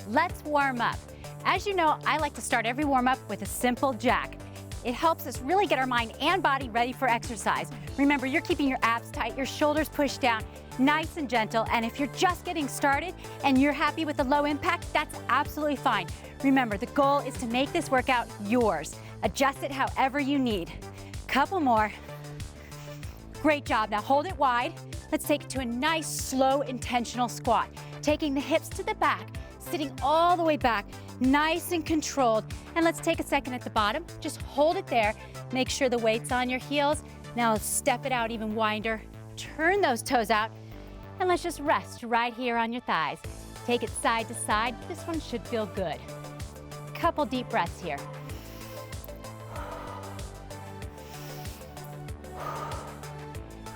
let's warm up. As you know, I like to start every warm up with a simple jack. It helps us really get our mind and body ready for exercise. Remember, you're keeping your abs tight, your shoulders pushed down, nice and gentle. And if you're just getting started and you're happy with the low impact, that's absolutely fine. Remember, the goal is to make this workout yours. Adjust it however you need. Couple more. Great job. Now hold it wide. Let's take it to a nice, slow, intentional squat. Taking the hips to the back, sitting all the way back, nice and controlled. And let's take a second at the bottom. Just hold it there. Make sure the weight's on your heels. Now step it out even wider. Turn those toes out. And let's just rest right here on your thighs. Take it side to side. This one should feel good. Couple deep breaths here.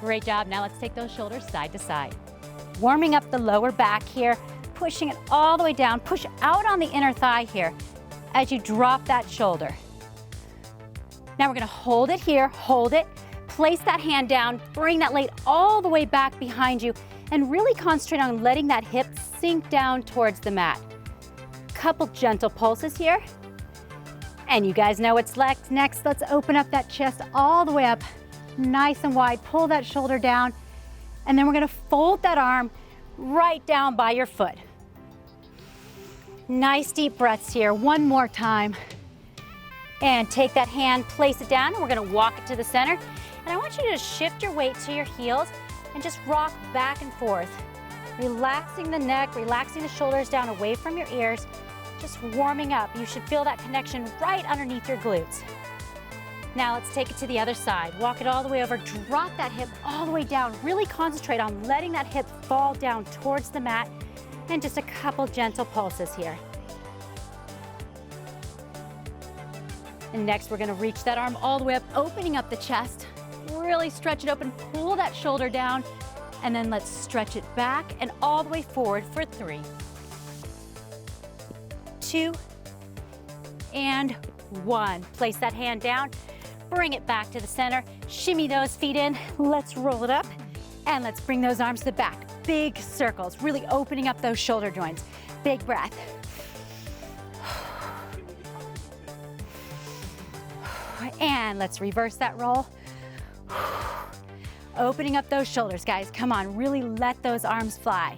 Great job. Now let's take those shoulders side to side. Warming up the lower back here, pushing it all the way down. Push out on the inner thigh here as you drop that shoulder. Now we're gonna hold it here, hold it. Place that hand down, bring that leg all the way back behind you, and really concentrate on letting that hip sink down towards the mat. Couple gentle pulses here. And you guys know what's next. Let's open up that chest all the way up, nice and wide. Pull that shoulder down, and then we're gonna fold that arm right down by your foot. Nice deep breaths here. One more time. And take that hand, place it down, and we're gonna walk it to the center. And I want you to shift your weight to your heels and just rock back and forth. Relaxing the neck, relaxing the shoulders down away from your ears, just warming up. You should feel that connection right underneath your glutes. Now let's take it to the other side. Walk it all the way over, drop that hip all the way down. Really concentrate on letting that hip fall down towards the mat, and just a couple gentle pulses here. And next we're gonna reach that arm all the way up, opening up the chest. Really stretch it open, pull that shoulder down, and then let's stretch it back and all the way forward for 3, 2, and 1. Place that hand down, bring it back to the center, shimmy those feet in, let's roll it up, and let's bring those arms to the back. Big circles, really opening up those shoulder joints. Big breath. And let's reverse that roll. Opening up those shoulders, guys. Come on, really let those arms fly.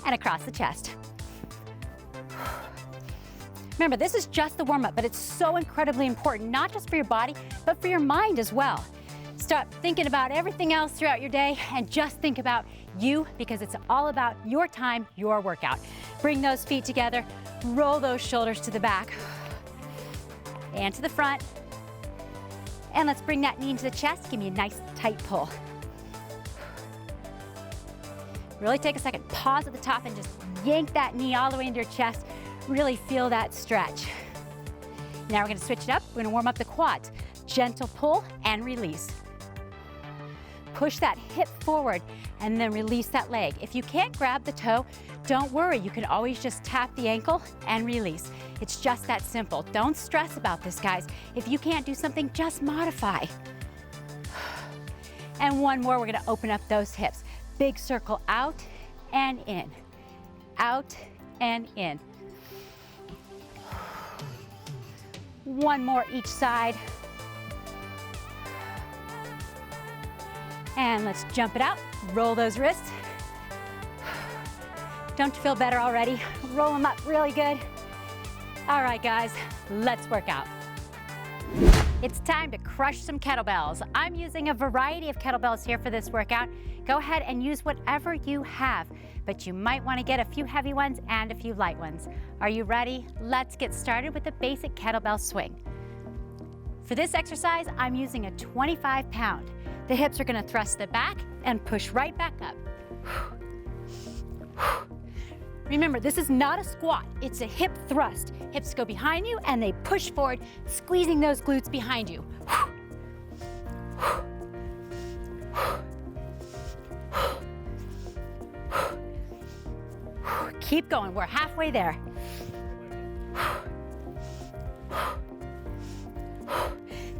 And across the chest. Remember, this is just the warm-up, but it's so incredibly important, not just for your body, but for your mind as well. Stop thinking about everything else throughout your day and just think about you, because it's all about your time, your workout. Bring those feet together, roll those shoulders to the back and to the front. And let's bring that knee into the chest. Give me a nice tight pull. Really take a second, pause at the top and just yank that knee all the way into your chest. Really feel that stretch. Now we're gonna switch it up. We're gonna warm up the quads. Gentle pull and release. Push that hip forward and then release that leg. If you can't grab the toe, don't worry. You can always just tap the ankle and release. It's just that simple. Don't stress about this, guys. If you can't do something, just modify. And one more, we're gonna open up those hips. Big circle out and in. Out and in. One more each side. And let's jump it out. Roll those wrists. Don't you feel better already? Roll them up really good. All right, guys, let's work out. It's time to crush some kettlebells. I'm using a variety of kettlebells here for this workout. Go ahead and use whatever you have, but you might want to get a few heavy ones and a few light ones. Are you ready? Let's get started with the basic kettlebell swing. For this exercise, I'm using a 25-pound. The hips are going to thrust the back and push right back up. Remember, this is not a squat, it's a hip thrust. Hips go behind you and they push forward, squeezing those glutes behind you. Keep going, we're halfway there.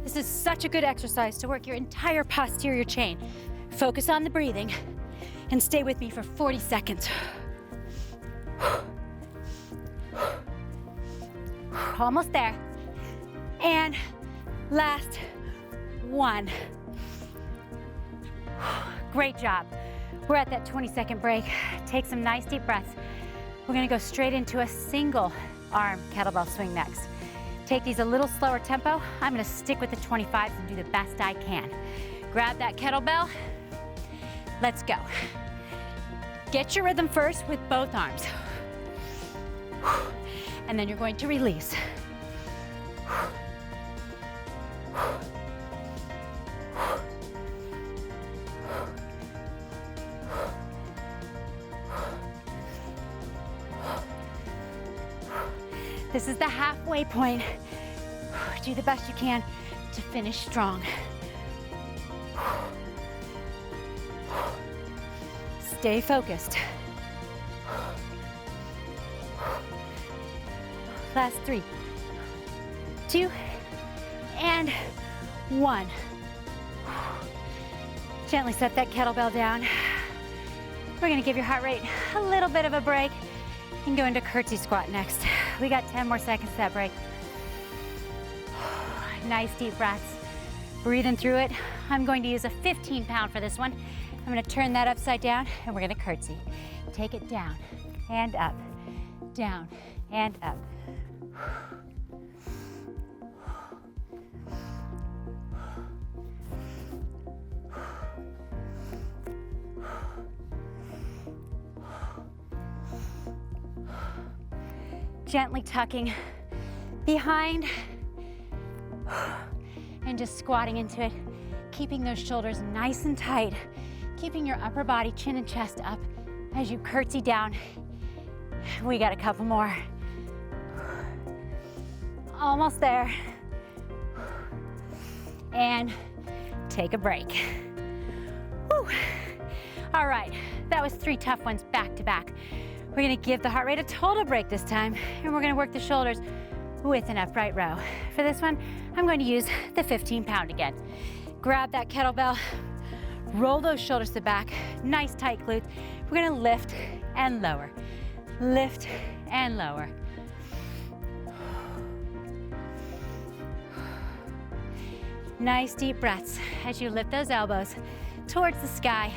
This is such a good exercise to work your entire posterior chain. Focus on the breathing and stay with me for 40 seconds. almost there. And last one. Great job. We're at that 20-second break. Take some nice deep breaths. We're gonna go straight into a single arm kettlebell swing next. Take these a little slower tempo. I'm gonna stick with the 25s and do the best I can. Grab that kettlebell. Let's go. Get your rhythm first with both arms. And then you're going to release. This is the halfway point. Do the best you can to finish strong. Stay focused. Last 3, 2, and 1. Gently set that kettlebell down. We're gonna give your heart rate a little bit of a break and go into curtsy squat next. We got 10 more seconds to that break. Nice deep breaths. Breathing through it. I'm going to use a 15-pound for this one. I'm gonna turn that upside down and we're gonna curtsy. Take it down and up, down and up. Gently tucking behind and just squatting into it, keeping those shoulders nice and tight, keeping your upper body, chin and chest up as you curtsy down. We got a couple more. Almost there. And take a break. Whew. All right, that was 3 tough ones back to back. We're gonna give the heart rate a total break this time, and we're gonna work the shoulders with an upright row. For this one, I'm going to use the 15-pound again. Grab that kettlebell, roll those shoulders to the back, nice tight glutes. We're gonna lift and lower, lift and lower. Nice deep breaths as you lift those elbows towards the sky.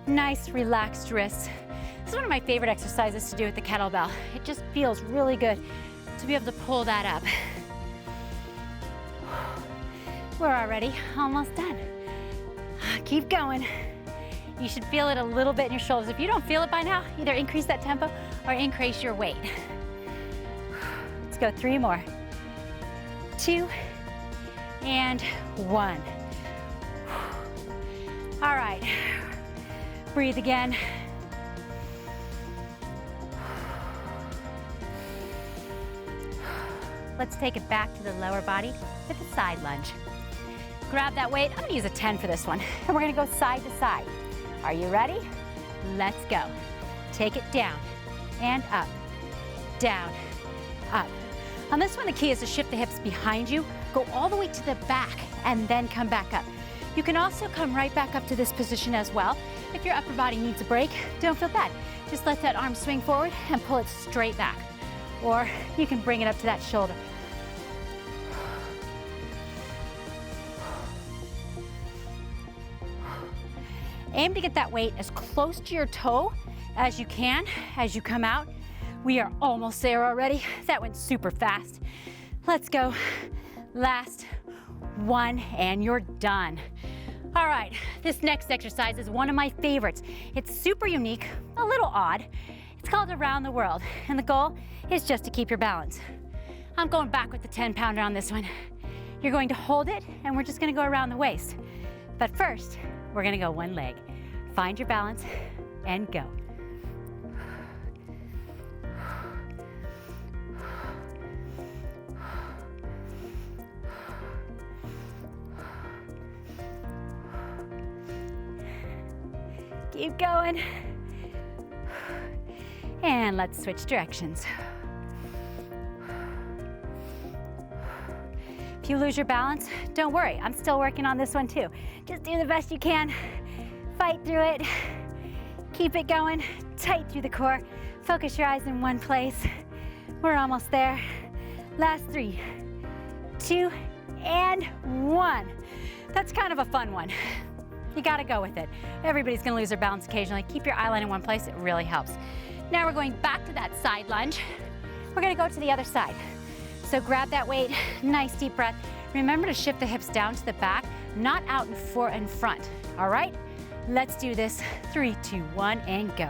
Nice relaxed wrists. This is one of my favorite exercises to do with the kettlebell. It just feels really good to be able to pull that up. We're already almost done. Keep going. You should feel it a little bit in your shoulders. If you don't feel it by now, either increase that tempo or increase your weight. Let's go 3 more. 2 and 1. All right, breathe again. Let's take it back to the lower body with a side lunge. Grab that weight. I'm gonna use a 10 for this one. And we're gonna go side to side. Are you ready? Let's go. Take it down and up, down, up. On this one, the key is to shift the hips behind you, go all the way to the back, and then come back up. You can also come right back up to this position as well. If your upper body needs a break, don't feel bad. Just let that arm swing forward and pull it straight back. Or you can bring it up to that shoulder. Aim to get that weight as close to your toe as you can as you come out. We are almost there already. That went super fast. Let's go. Last one, and you're done. All right, this next exercise is one of my favorites. It's super unique, a little odd. It's called Around the World, and the goal is just to keep your balance. I'm going back with the 10-pounder on this one. You're going to hold it, and we're just gonna go around the waist. But first, we're gonna go one leg. Find your balance and go. Keep going. And let's switch directions. If you lose your balance, don't worry. I'm still working on this one too. Just do the best you can. Fight through it. Keep it going. Tight through the core. Focus your eyes in one place. We're almost there. Last 3, 2, and 1. That's kind of a fun one. You gotta go with it. Everybody's gonna lose their balance occasionally. Keep your eye line in one place, it really helps. Now we're going back to that side lunge. We're gonna go to the other side. So grab that weight, nice deep breath. Remember to shift the hips down to the back, not out and front, all right? Let's do this. 3, 2, 1, and go.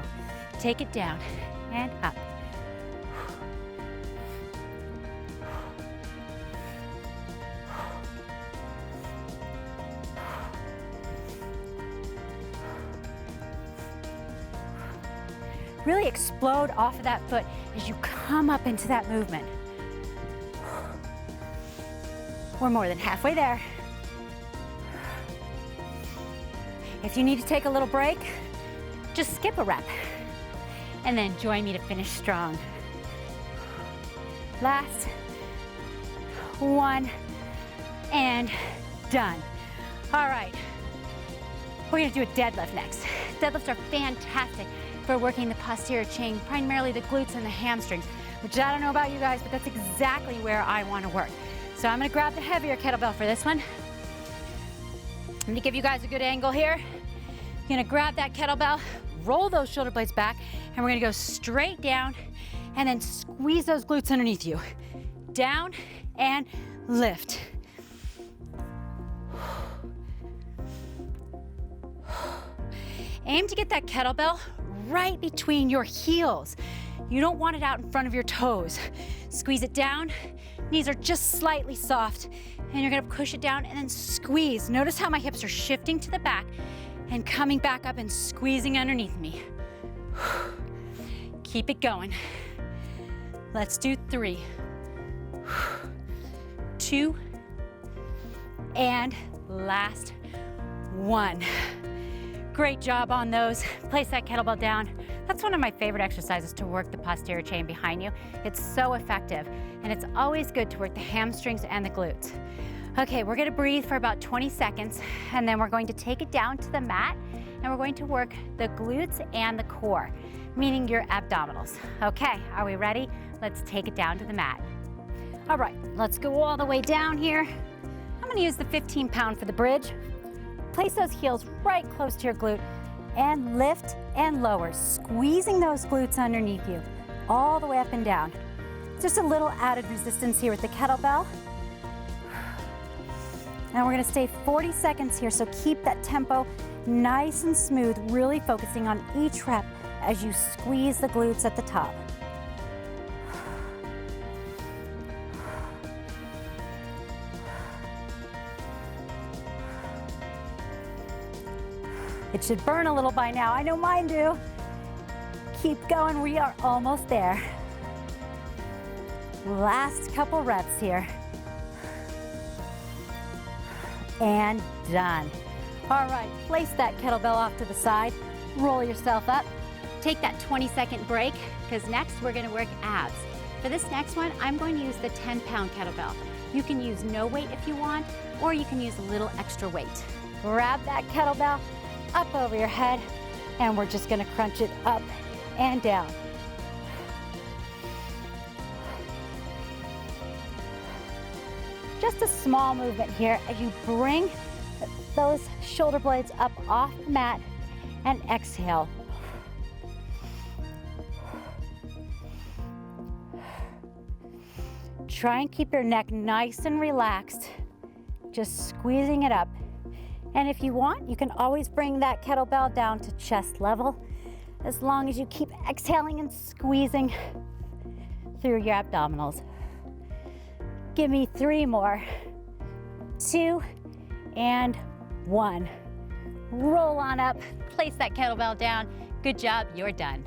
Take it down and up. Really explode off of that foot as you come up into that movement. We're more than halfway there. If you need to take a little break, just skip a rep and then join me to finish strong. Last 1 and done. All right, we're gonna do a deadlift next. Deadlifts are fantastic for working the posterior chain, primarily the glutes and the hamstrings, which I don't know about you guys, but that's exactly where I want to work. So I'm going to grab the heavier kettlebell for this one. I'm going to give you guys a good angle here. You're going to grab that kettlebell, roll those shoulder blades back, and we're going to go straight down and then squeeze those glutes underneath you. Down and lift. Aim to get that kettlebell right between your heels. You don't want it out in front of your toes. Squeeze it down, knees are just slightly soft, and you're gonna push it down and then squeeze. Notice how my hips are shifting to the back and coming back up and squeezing underneath me. Keep it going. Let's do 3, 2, and last 1. Great job on those. Place that kettlebell down. That's one of my favorite exercises to work the posterior chain behind you. It's so effective, and it's always good to work the hamstrings and the glutes. Okay, we're gonna breathe for about 20 seconds, and then we're going to take it down to the mat, and we're going to work the glutes and the core, meaning your abdominals. Okay, are we ready? Let's take it down to the mat. All right, let's go all the way down here. I'm gonna use the 15-pound for the bridge. Place those heels right close to your glute and lift and lower, squeezing those glutes underneath you all the way up and down. Just a little added resistance here with the kettlebell. And we're gonna stay 40 seconds here, so keep that tempo nice and smooth, really focusing on each rep as you squeeze the glutes at the top. It should burn a little by now. I know mine do. Keep going, we are almost there. Last couple reps here. And done. All right, place that kettlebell off to the side. Roll yourself up. Take that 20-second break, because next we're gonna work abs. For this next one, I'm going to use the 10-pound kettlebell. You can use no weight if you want, or you can use a little extra weight. Grab that kettlebell up over your head, and we're just gonna crunch it up and down. Just a small movement here as you bring those shoulder blades up off the mat and exhale. Try and keep your neck nice and relaxed, just squeezing it up. And if you want, you can always bring that kettlebell down to chest level, as long as you keep exhaling and squeezing through your abdominals. Give me 3 more. 2 and 1. Roll on up, place that kettlebell down. Good job, you're done.